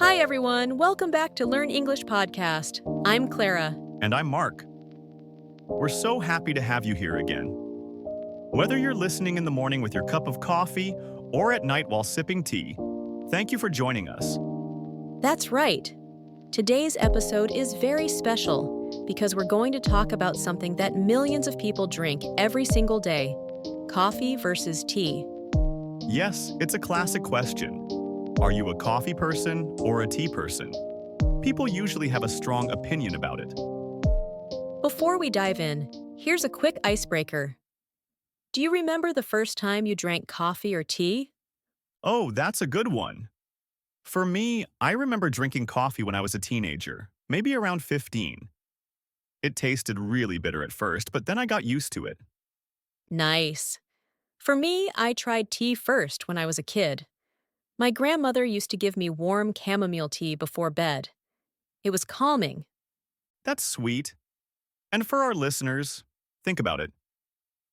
Hi, everyone. Welcome back to Learn English Podcast. I'm Clara. And I'm Mark. We're so happy to have you here again. Whether you're listening in the morning with your cup of coffee or at night while sipping tea, thank you for joining us. That's right. Today's episode is very special because we're going to talk about something that millions of people drink every single day: coffee versus tea. Yes, it's a classic question. Are you a coffee person or a tea person? People usually have a strong opinion about it. Before we dive in, here's a quick icebreaker. Do you remember the first time you drank coffee or tea? Oh, that's a good one. For me, I remember drinking coffee when I was a teenager, maybe around 15. It tasted really bitter at first, but then I got used to it. Nice. For me, I tried tea first when I was a kid. My grandmother used to give me warm chamomile tea before bed. It was calming. That's sweet. And for our listeners, think about it.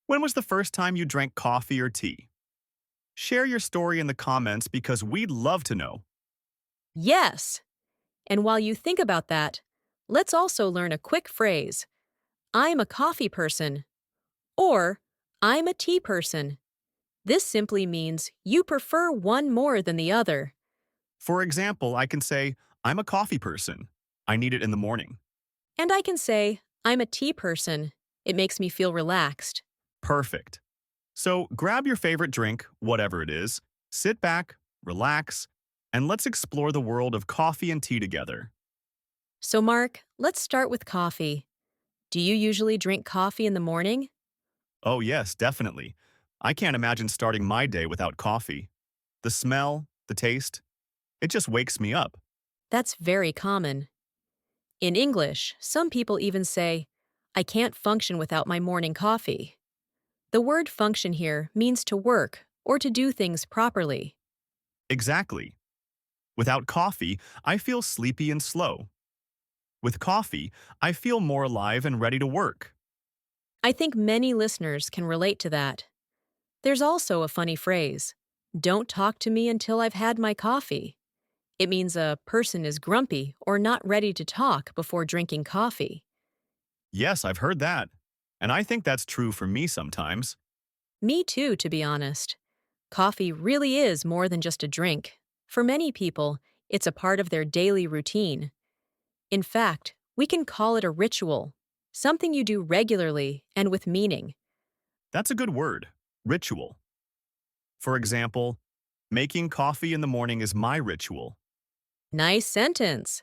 When was the first time you drank coffee or tea? Share your story in the comments because we'd love to know. Yes! And while you think about that, let's also learn a quick phrase. I'm a coffee person. Or, I'm a tea person. This simply means you prefer one more than the other. For example, I can say, I'm a coffee person. I need it in the morning. And I can say, I'm a tea person. It makes me feel relaxed. Perfect. So grab your favorite drink, whatever it is, sit back, relax, and let's explore the world of coffee and tea together. So, Mark, let's start with coffee. Do you usually drink coffee in the morning? Oh yes, definitely. I can't imagine starting my day without coffee. The smell, the taste, it just wakes me up. That's very common. In English, some people even say, I can't function without my morning coffee. The word function here means to work or to do things properly. Exactly. Without coffee, I feel sleepy and slow. With coffee, I feel more alive and ready to work. I think many listeners can relate to that. There's also a funny phrase, don't talk to me until I've had my coffee. It means a person is grumpy or not ready to talk before drinking coffee. Yes, I've heard that. And I think that's true for me sometimes. Me too, to be honest. Coffee really is more than just a drink. For many people, it's a part of their daily routine. In fact, we can call it a ritual, something you do regularly and with meaning. That's a good word, ritual. For example, making coffee in the morning is my ritual. Nice sentence.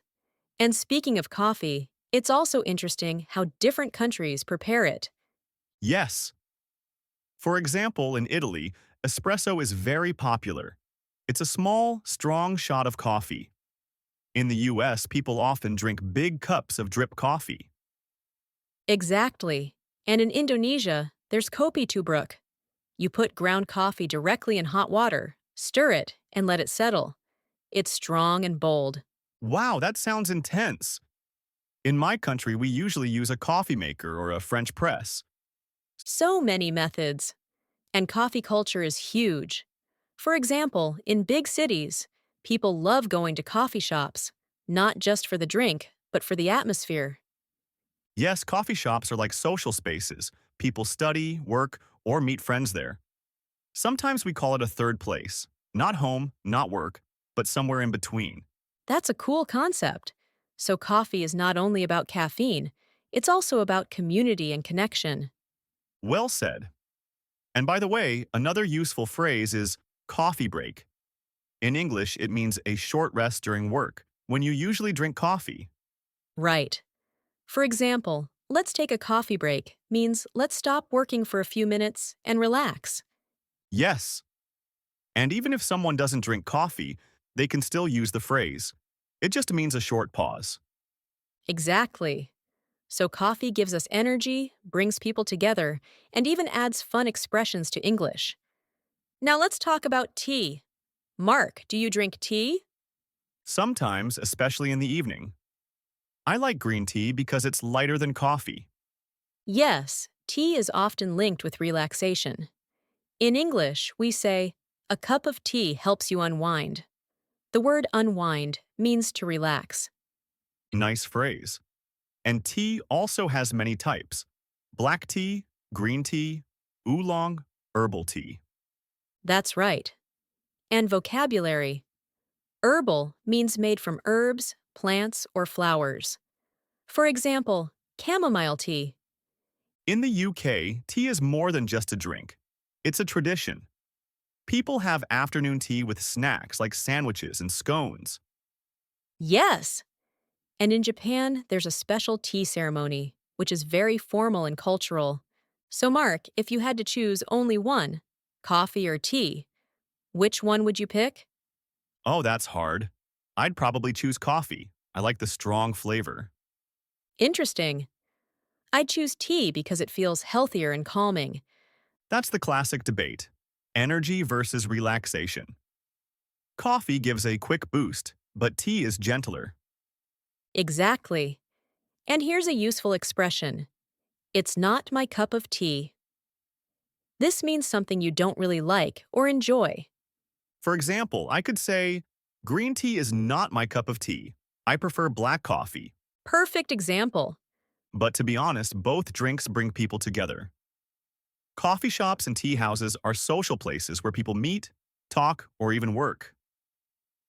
And speaking of coffee, it's also interesting how different countries prepare it. Yes. For example, in Italy, espresso is very popular. It's a small, strong shot of coffee. In the US, people often drink big cups of drip coffee. Exactly. And in Indonesia, there's kopi tubruk. You put ground coffee directly in hot water, stir it, and let it settle. It's strong and bold. Wow, that sounds intense. In my country, we usually use a coffee maker or a French press. So many methods. And coffee culture is huge. For example, in big cities, people love going to coffee shops, not just for the drink, but for the atmosphere. Yes, coffee shops are like social spaces. People study, work, or meet friends there. Sometimes we call it a third place. Not home, not work, but somewhere in between. That's a cool concept. So coffee is not only about caffeine, it's also about community and connection. Well said. And by the way, another useful phrase is coffee break. In English, it means a short rest during work, when you usually drink coffee. Right. For example, let's take a coffee break means let's stop working for a few minutes and relax. Yes. And even if someone doesn't drink coffee, they can still use the phrase. It just means a short pause. Exactly. So coffee gives us energy, brings people together, and even adds fun expressions to English. Now let's talk about tea. Mark, do you drink tea? Sometimes, especially in the evening. I like green tea because it's lighter than coffee. Yes, tea is often linked with relaxation. In English, we say, a cup of tea helps you unwind. The word unwind means to relax. Nice phrase. And tea also has many types: black tea, green tea, oolong, herbal tea. That's right. And vocabulary. Herbal means made from herbs, plants, or flowers. For example, chamomile tea. In the UK, tea is more than just a drink. It's a tradition. People have afternoon tea with snacks like sandwiches and scones. Yes! And in Japan, there's a special tea ceremony, which is very formal and cultural. So, Mark, if you had to choose only one, coffee or tea, which one would you pick? Oh, that's hard. I'd probably choose coffee. I like the strong flavor. Interesting. I'd choose tea because it feels healthier and calming. That's the classic debate: energy versus relaxation. Coffee gives a quick boost, but tea is gentler. Exactly. And here's a useful expression: it's not my cup of tea. This means something you don't really like or enjoy. For example, I could say, green tea is not my cup of tea. I prefer black coffee. Perfect example. But to be honest, both drinks bring people together. Coffee shops and tea houses are social places where people meet, talk, or even work.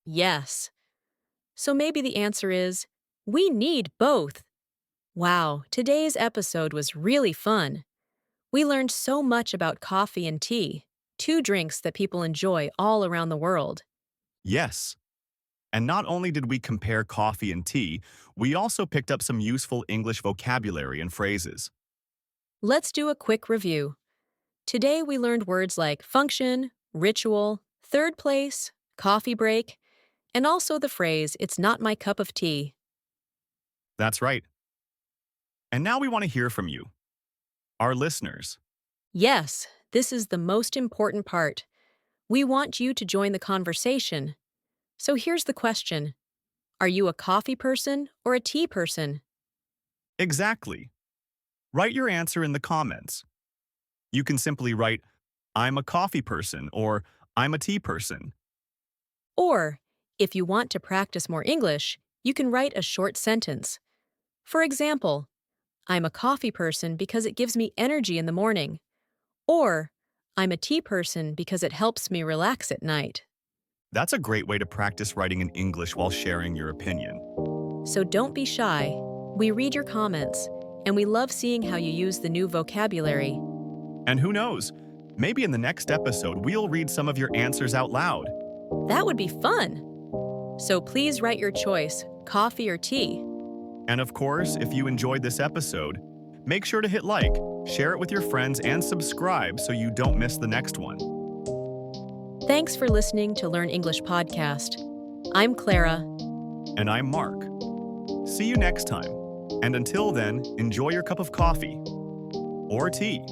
Yes. So maybe the answer is we need both. Wow, today's episode was really fun. We learned so much about coffee and tea, two drinks that people enjoy all around the world. Yes. And not only did we compare coffee and tea, we also picked up some useful English vocabulary and phrases. Let's do a quick review. Today we learned words like function, ritual, third place, coffee break, and also the phrase, it's not my cup of tea. That's right. And now we want to hear from you, our listeners. Yes, this is the most important part. We want you to join the conversation. So here's the question: are you a coffee person or a tea person? Exactly. Write your answer in the comments. You can simply write, I'm a coffee person, or I'm a tea person. Or, if you want to practice more English, you can write a short sentence. For example, I'm a coffee person because it gives me energy in the morning. Or, I'm a tea person because it helps me relax at night. That's a great way to practice writing in English while sharing your opinion. So don't be shy. We read your comments, and we love seeing how you use the new vocabulary. And who knows, maybe in the next episode we'll read some of your answers out loud. That would be fun! So please write your choice, coffee or tea. And of course, if you enjoyed this episode, make sure to hit like, share it with your friends, and subscribe so you don't miss the next one. Thanks for listening to Learn English Podcast. I'm Clara. And I'm Mark. See you next time. And until then, enjoy your cup of coffee or tea.